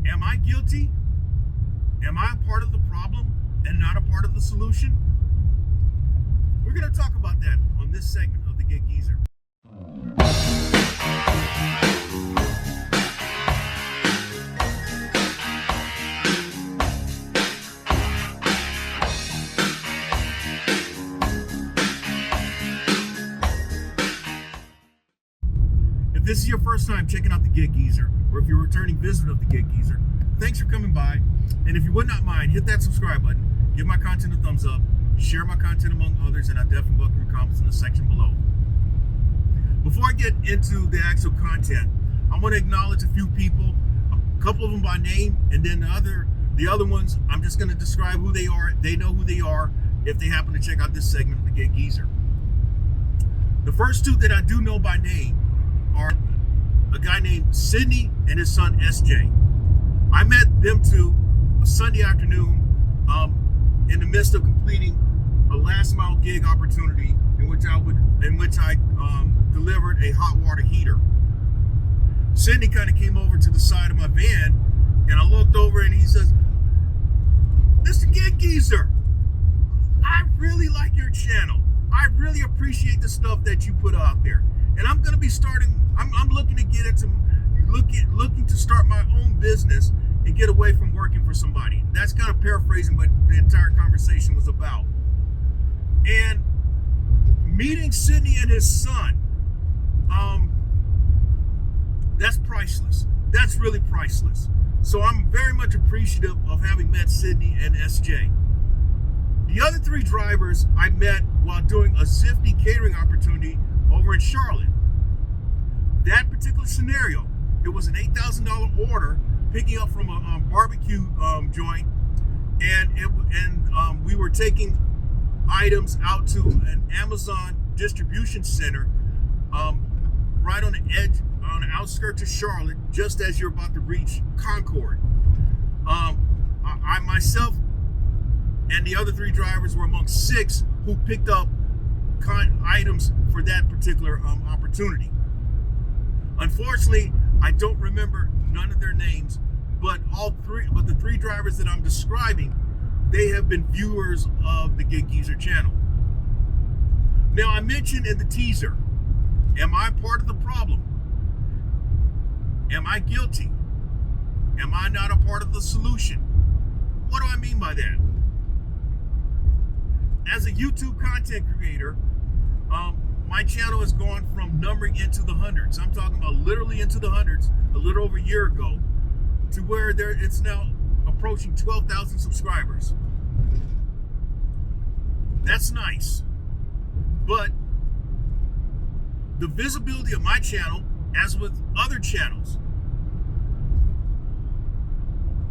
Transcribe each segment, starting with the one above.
Am I guilty? Am I a part of the problem and not a part of the solution? We're going to talk about that on this segment of the Gig Geezer. If this is your first time checking out the Gig Geezer, or if you're a returning visitor of the Gig Geezer, thanks for coming by. And if you would not mind, hit that subscribe button, give my content a thumbs up, share my content among others, and I definitely welcome your comments in the section below. Before I get into the actual content, I want to acknowledge a few people, a couple of them by name, and then the other ones, I'm just going to describe who they are. They know who they are if they happen to check out this segment of the Gig Geezer. The first two that I do know by name are a guy named Sydney and his son SJ. I met them two a Sunday afternoon in the midst of completing a last mile gig opportunity in which I delivered a hot water heater. Sydney kind of came over to the side of my van, and I looked over and he says, "Mr. Gig Geezer, I really like your channel. I really appreciate the stuff that you put out there. And I'm going to be starting, I'm looking to get into, looking to start my own business and get away from working for somebody." That's kind of paraphrasing what the entire conversation was about. And meeting Sydney and his son, that's priceless. That's really priceless. So I'm very much appreciative of having met Sydney and SJ. The other three drivers I met while doing a Zifty catering opportunity over in Charlotte. That particular scenario, it was an $8,000 order picking up from a barbecue joint, and we were taking items out to an Amazon distribution center right on the edge, on the outskirts of Charlotte, just as you're about to reach Concord. I myself and the other three drivers were among 6 who picked up items for that particular opportunity. Unfortunately, I don't remember none of their names, but the three drivers that I'm describing, they have been viewers of the Gig Geezer channel. Now, I mentioned in the teaser, am I part of the problem? Am I guilty? Am I not a part of the solution? What do I mean by that? As a YouTube content creator, my channel has gone from numbering into the hundreds. I'm talking about literally into the hundreds a little over a year ago, to where it's now approaching 12,000 subscribers. That's nice. But the visibility of my channel, as with other channels,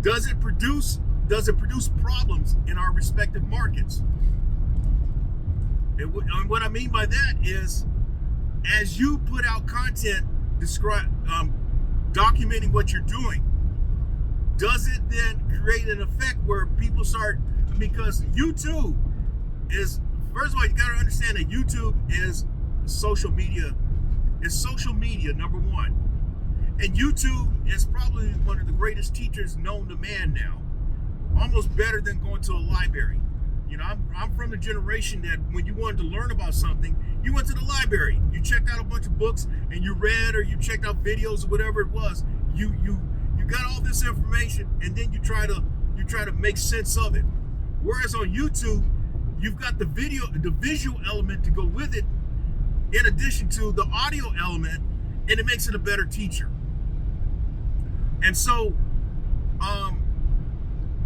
does it produce problems in our respective markets? And what I mean by that is, as you put out content documenting what you're doing, does it then create an effect where people start, because YouTube is, first of all, you got to understand that YouTube is social media, number one. And YouTube is probably one of the greatest teachers known to man now, almost better than going to a library. You know, I'm from the generation that when you wanted to learn about something, you went to the library. You checked out a bunch of books and you read, or you checked out videos or whatever it was. You got all this information, and then you try to make sense of it. Whereas on YouTube, you've got the visual element to go with it, in addition to the audio element, and it makes it a better teacher. And so,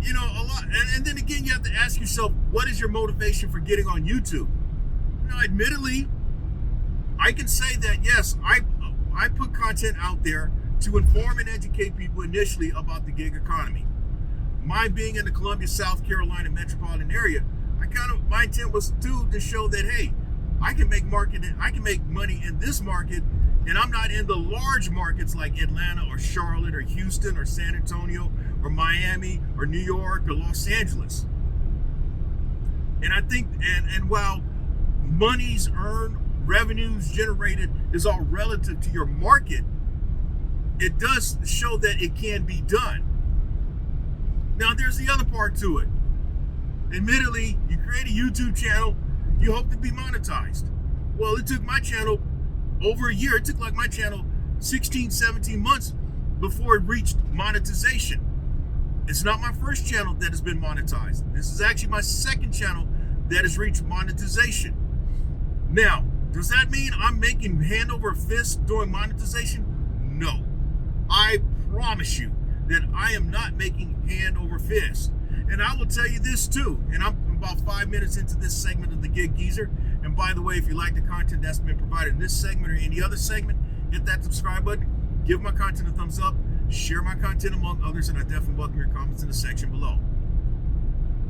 you know, a lot, and then again, you have to ask yourself, what is your motivation for getting on YouTube? Now, admittedly, I can say that yes, I put content out there to inform and educate people initially about the gig economy. My being in the Columbia, South Carolina metropolitan area, my intent was to show that, hey, I can make money in this market, and I'm not in the large markets like Atlanta or Charlotte or Houston or San Antonio or Miami or New York or Los Angeles. And I think, and while monies earned, revenues generated is all relative to your market, it does show that it can be done. Now, there's the other part to it. Admittedly, you create a YouTube channel, you hope to be monetized. Well, it took my channel over a year. It took like my channel 16, 17 months before it reached monetization. It's not my first channel that has been monetized. This is actually my second channel that has reached monetization. Now, does that mean I'm making hand over fist during monetization? No. I promise you that I am not making hand over fist. And I will tell you this too, and I'm about 5 minutes into this segment of the Gig Geezer. And by the way, if you like the content that's been provided in this segment or any other segment, hit that subscribe button, give my content a thumbs up, share my content among others, and I definitely welcome your comments in the section below.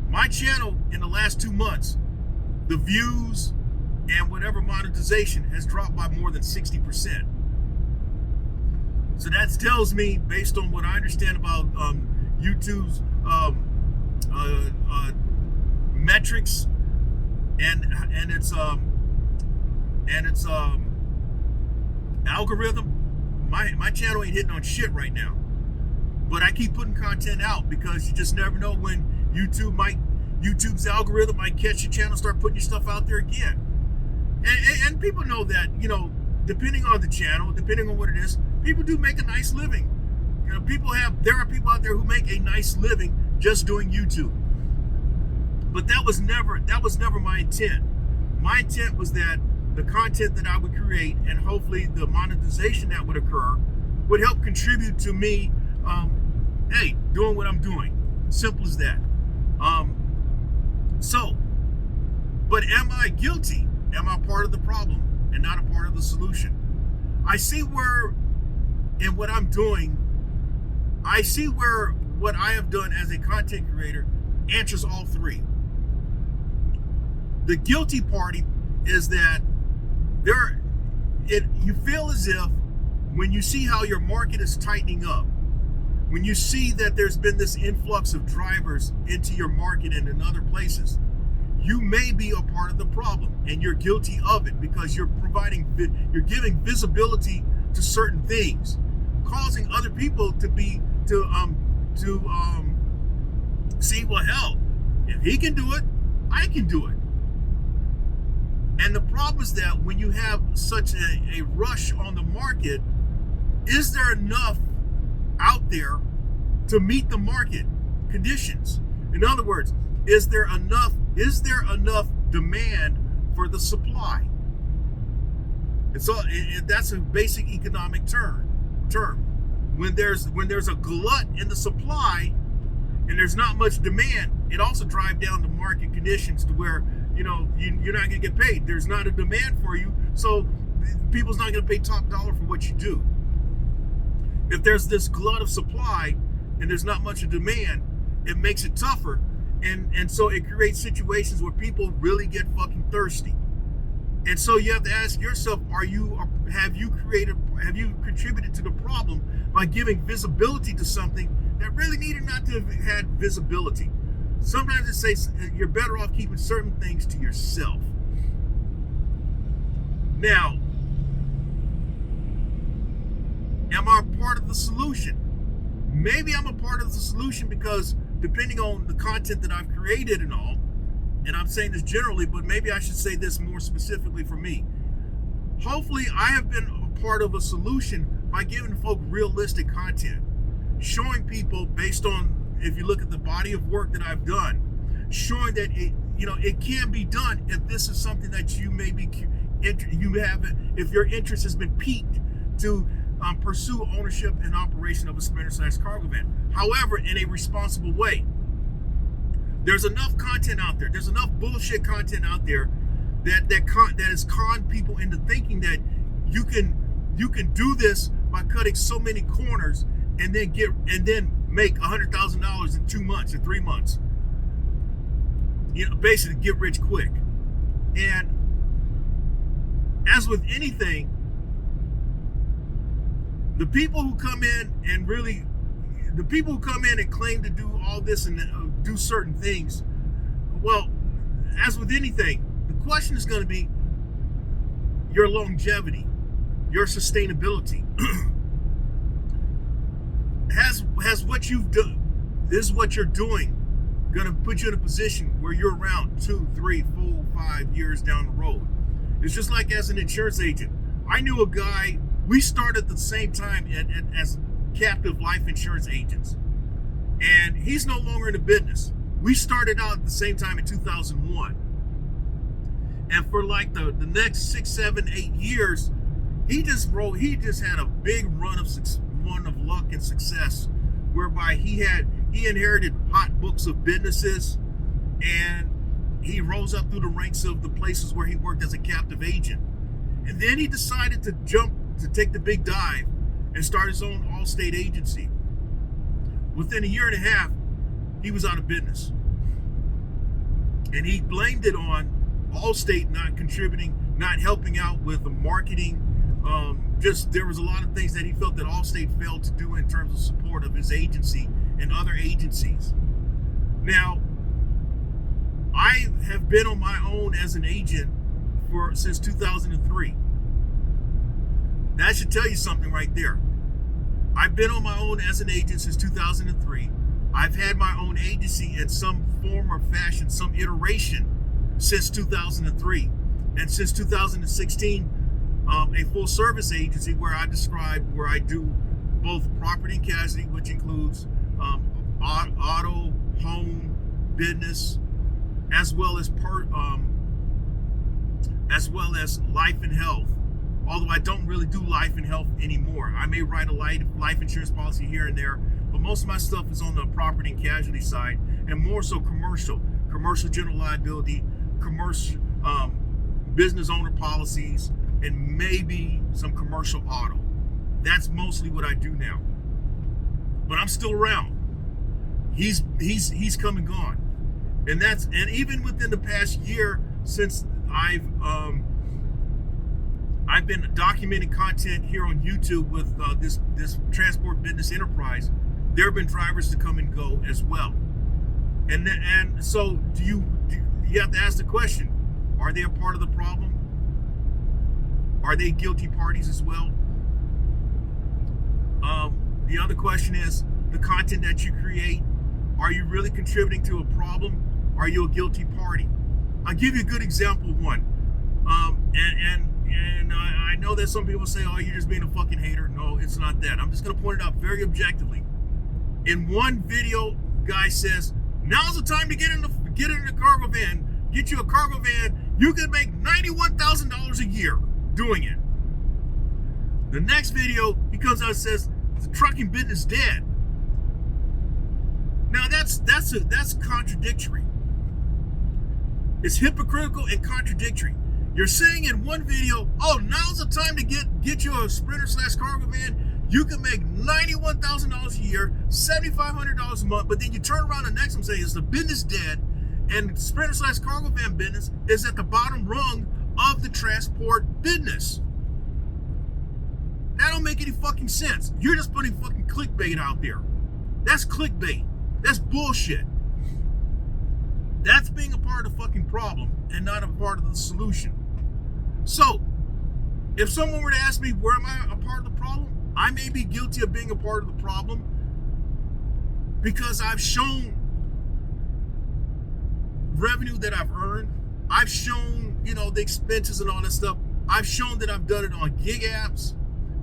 My channel in the last 2 months, the views and whatever monetization has dropped by more than 60%. So that tells me, based on what I understand about YouTube's metrics and its algorithm, my channel ain't hitting on shit right now. But I keep putting content out because you just never know when YouTube's algorithm might catch your channel, start putting your stuff out there again. And people know that, you know, depending on the channel, depending on what it is, people do make a nice living. You know, there are people out there who make a nice living just doing YouTube. But that was never my intent. My intent was that the content that I would create and hopefully the monetization that would occur would help contribute to me, hey, doing what I'm doing. Simple as that. But am I guilty? Am I part of the problem and not a part of the solution? I see where, in what I'm doing, I see where what I have done as a content creator answers all three. The guilty party is that you feel as if when you see how your market is tightening up, when you see that there's been this influx of drivers into your market and in other places, you may be a part of the problem and you're guilty of it because you're giving visibility to certain things, causing other people to see, well, hell, if he can do it, I can do it. And the problem is that when you have such a rush on the market, is there enough out there to meet the market conditions? In other words, is there enough demand for the supply? And so that's a basic economic term. When there's a glut in the supply and there's not much demand, it also drives down the market conditions to where, you know, you're not going to get paid. There's not a demand for you, so people's not going to pay top dollar for what you do. If there's this glut of supply and there's not much of demand, it makes it tougher, and so it creates situations where people really get fucking thirsty. And so you have to ask yourself, have you contributed to the problem by giving visibility to something that really needed not to have had visibility? Sometimes it says you're better off keeping certain things to yourself. Now, am I a part of the solution? Maybe I'm a part of the solution because depending on the content that I've created and all, and I'm saying this generally, but maybe I should say this more specifically for me. Hopefully, I have been a part of a solution by giving folk realistic content, showing people based on, if you look at the body of work that I've done, showing that it can be done if this is something that you may be if your interest has been piqued to pursue ownership and operation of a sprinter/cargo van. However, in a responsible way. There's enough content out there. There's enough bullshit content out there that has conned people into thinking that you can do this by cutting so many corners and then make $100,000 in 2 months or 3 months. You know, basically get rich quick. And as with anything, the people who come in and claim to do all this and do certain things, well, as with anything, the question is going to be your longevity, your sustainability. Has what you've done, This is what you're doing. Gonna put you in a position where you're around 2, 3, 4, 5 years down the road. It's just like as an insurance agent. I knew a guy, we started at the same time as captive life insurance agents. And he's no longer in the business. We started out at the same time in 2001. And for like the next 6, 7, 8 years, he just had a big run of luck and success, whereby he inherited hot books of businesses, and he rose up through the ranks of the places where he worked as a captive agent. And then he decided to take the big dive and start his own Allstate agency. Within a year and a half, he was out of business. And he blamed it on Allstate not contributing, not helping out with the marketing. There was a lot of things that he felt that Allstate failed to do in terms of support of his agency and other agencies. Now, I have been on my own as an agent since 2003. That should tell you something right there. I've been on my own as an agent since 2003. I've had my own agency in some form or fashion, some iteration, since 2003. And since 2016, a full service agency where I do both property and casualty, which includes auto, home, business, as well as life and health. Although I don't really do life and health anymore. I may write a life insurance policy here and there, but most of my stuff is on the property and casualty side, and more so commercial general liability, commercial business owner policies, and maybe some commercial auto. That's mostly what I do now. But I'm still around. He's come and gone. And even within the past year since I've been documenting content here on YouTube with this transport business enterprise, there have been drivers to come and go as well. And so you have to ask the question, are they a part of the problem? Are they guilty parties as well? The other question is, the content that you create, are you really contributing to a problem? Are you a guilty party? I'll give you a good example one. And I know that some people say, oh, you're just being a fucking hater. No, it's not that. I'm just going to point it out very objectively. In one video, guy says, now's the time to get in the cargo van, get you a cargo van. You can make $91,000 a year doing it. The next video, he comes out and says, the trucking business dead. Now that's contradictory. It's hypocritical and contradictory. You're saying in one video, oh, now's the time to get you a Sprinter/cargo van. You can make $91,000 a year, $7,500 a month, but then you turn around the next one and say, is the business dead? And Sprinter/cargo van business is at the bottom rung of the transport business. That don't make any fucking sense. You're just putting fucking clickbait out there. That's clickbait. That's bullshit. That's being a part of the fucking problem and not a part of the solution. So, if someone were to ask me, where am I a part of the problem? I may be guilty of being a part of the problem because I've shown revenue that I've earned. I've shown, the expenses and all that stuff. I've shown that I've done it on gig apps,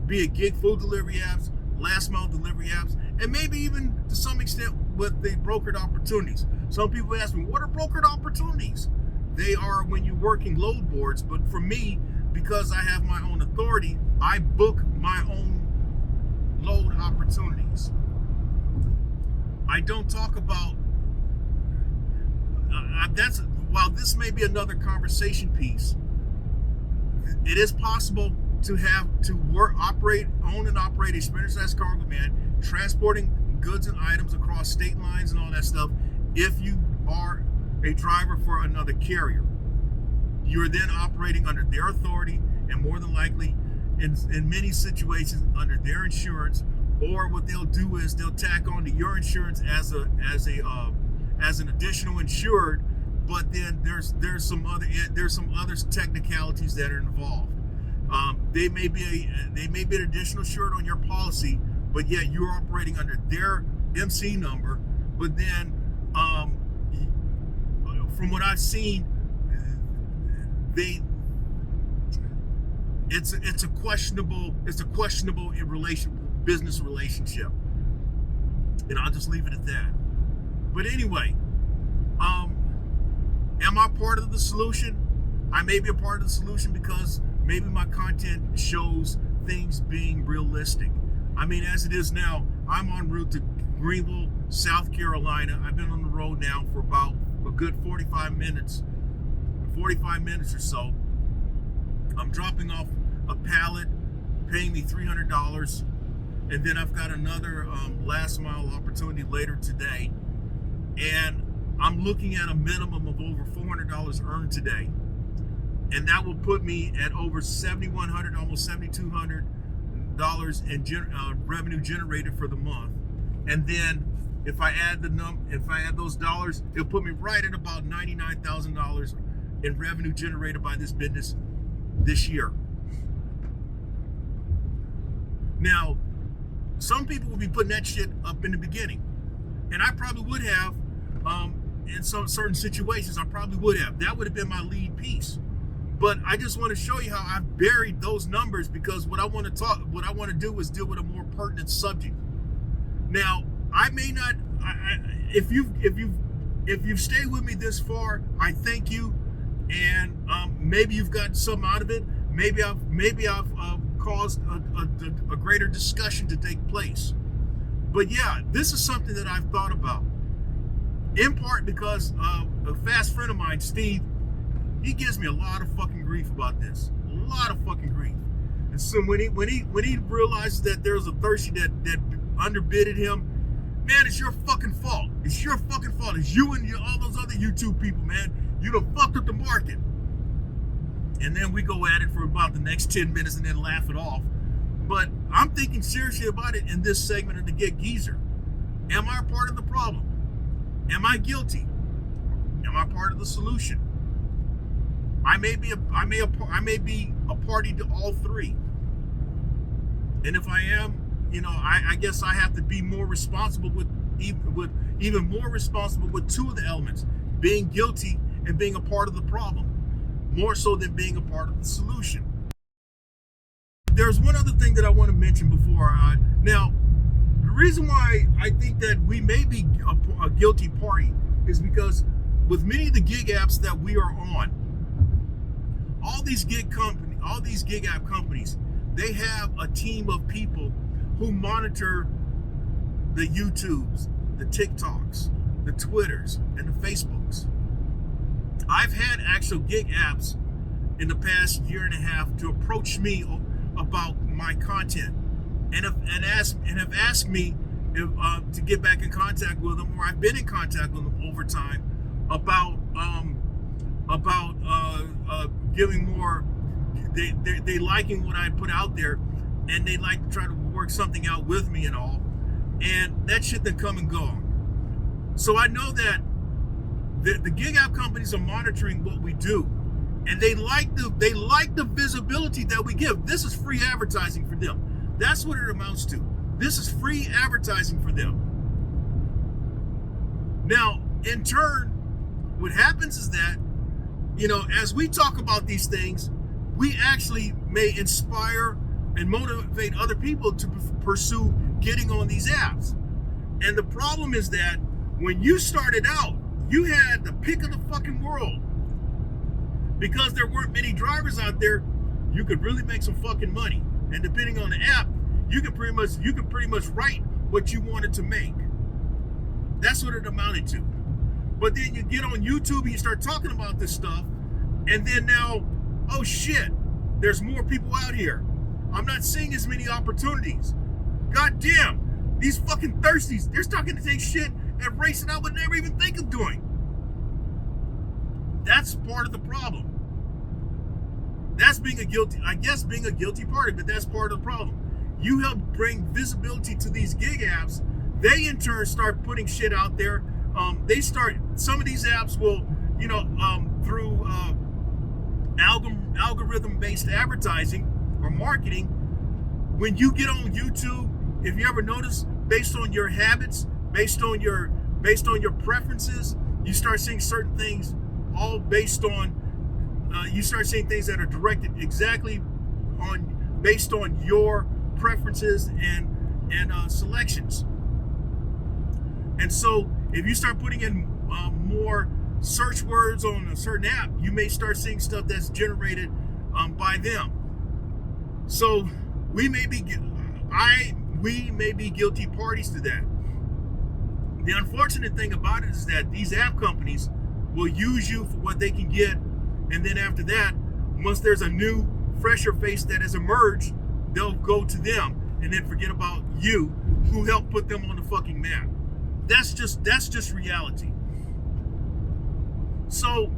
be it gig food delivery apps, last mile delivery apps, and maybe even to some extent with the brokered opportunities. Some people ask me, what are brokered opportunities? They are when you're working load boards, but for me, because I have my own authority, I book my own load opportunities. I don't talk about, while this may be another conversation piece, it is possible to own and operate a Sprinter/cargo van, transporting goods and items across state lines and all that stuff. If you are a driver for another carrier, you're then operating under their authority, and more than likely, in many situations, under their insurance. Or what they'll do is they'll tack on to your insurance as an additional insured. But then there's some other technicalities that are involved. They may be an additional insured on your policy, but yet you're operating under their MC number, but then from what I've seen, it's a questionable business relationship, and I'll just leave it at that. But anyway, am I part of the solution? I may be a part of the solution because maybe my content shows things being realistic. I mean, as it is now, I'm en route to Greenville, South Carolina. I've been on the road now for about a good 45 minutes or so. I'm dropping off a pallet, paying me $300, and then I've got another last mile opportunity later today, and I'm looking at a minimum of over $400 earned today, and that will put me at over $7,100, almost $7,200 in revenue generated for the month. And then if I add those dollars, it'll put me right at about $99,000 in revenue generated by this business this year. Now, some people will be putting that shit up in the beginning, and I probably would have. In some certain situations, I probably would have. That would have been my lead piece. But I just want to show you how I've buried those numbers, because what I want to do is deal with a more pertinent subject. Now, I may not. If you've stayed with me this far, I thank you, and maybe you've gotten something out of it. Maybe I've caused a greater discussion to take place. But yeah, this is something that I've thought about. In part because a fast friend of mine, Steve, he gives me a lot of fucking grief about this. A lot of fucking grief. And so when he realizes that there's a thirsty that underbidded him, man, it's your fucking fault. It's your fucking fault. It's you and all those other YouTube people, man. You done fucked up the market. And then we go at it for about the next 10 minutes and then laugh it off. But I'm thinking seriously about it in this segment of the Get Geezer. Am I a part of the problem? Am I guilty? Am I part of the solution? I may be a party to all three. And if I am, I guess I have to be more responsible even more responsible with two of the elements, being guilty and being a part of the problem, more so than being a part of the solution. There's one other thing that I want to mention before now. The reason why I think that we may be a guilty party is because with many of the gig apps that we are on, all these gig app companies, they have a team of people who monitor the YouTubes, the TikToks, the Twitters, and the Facebooks. I've had actual gig apps in the past year and a half to approach me about my content and have asked me to get back in contact with them, or I've been in contact with them over time about giving more. They liking what I put out there, and they like to try to work something out with me and all, and that shit then come and go. So I know that the gig app companies are monitoring what we do, and they like the visibility that we give. This is free advertising for them. That's what it amounts to. This is free advertising for them. Now, in turn, what happens is that, as we talk about these things, we actually may inspire and motivate other people to pursue getting on these apps. And the problem is that when you started out, you had the pick of the fucking world. Because there weren't many drivers out there, you could really make some fucking money. And depending on the app, you could pretty much write what you wanted to make. That's what it amounted to. But then you get on YouTube and you start talking about this stuff, and then now, oh shit, there's more people out here. I'm not seeing as many opportunities. God damn, these fucking thirsties, they're starting to take shit and race it out what they never even think of doing. That's part of the problem. That's being a guilty party, but that's part of the problem. You help bring visibility to these gig apps. They in turn start putting shit out there. Some of these apps will, through algorithm-based advertising or marketing, when you get on YouTube, if you ever notice, based on your habits, based on your based on your preferences, you start seeing certain things all based on, you start seeing things that are directed exactly based on your preferences and selections. And so if you start putting in more search words on a certain app, you may start seeing stuff that's generated by them. So we may be guilty parties to that. The unfortunate thing about it is that these app companies will use you for what they can get, and then after that, once there's a new, fresher face that has emerged, they'll go to them and then forget about you, who helped put them on the fucking map. That's just reality. So,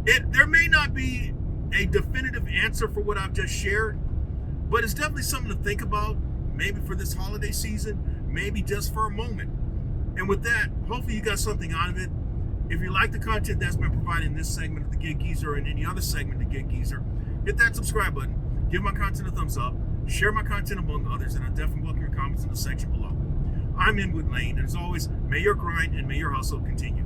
there may not be a definitive answer for what I've just shared, but it's definitely something to think about, maybe for this holiday season, maybe just for a moment. And with that, hopefully you got something out of it. If you like the content that's been provided in this segment of the Gig Geezer and any other segment of the Gig Geezer, hit that subscribe button, give my content a thumbs up, share my content among others, and I definitely welcome your comments in the section below. I'm Inwood Lane, and as always, may your grind and may your hustle continue.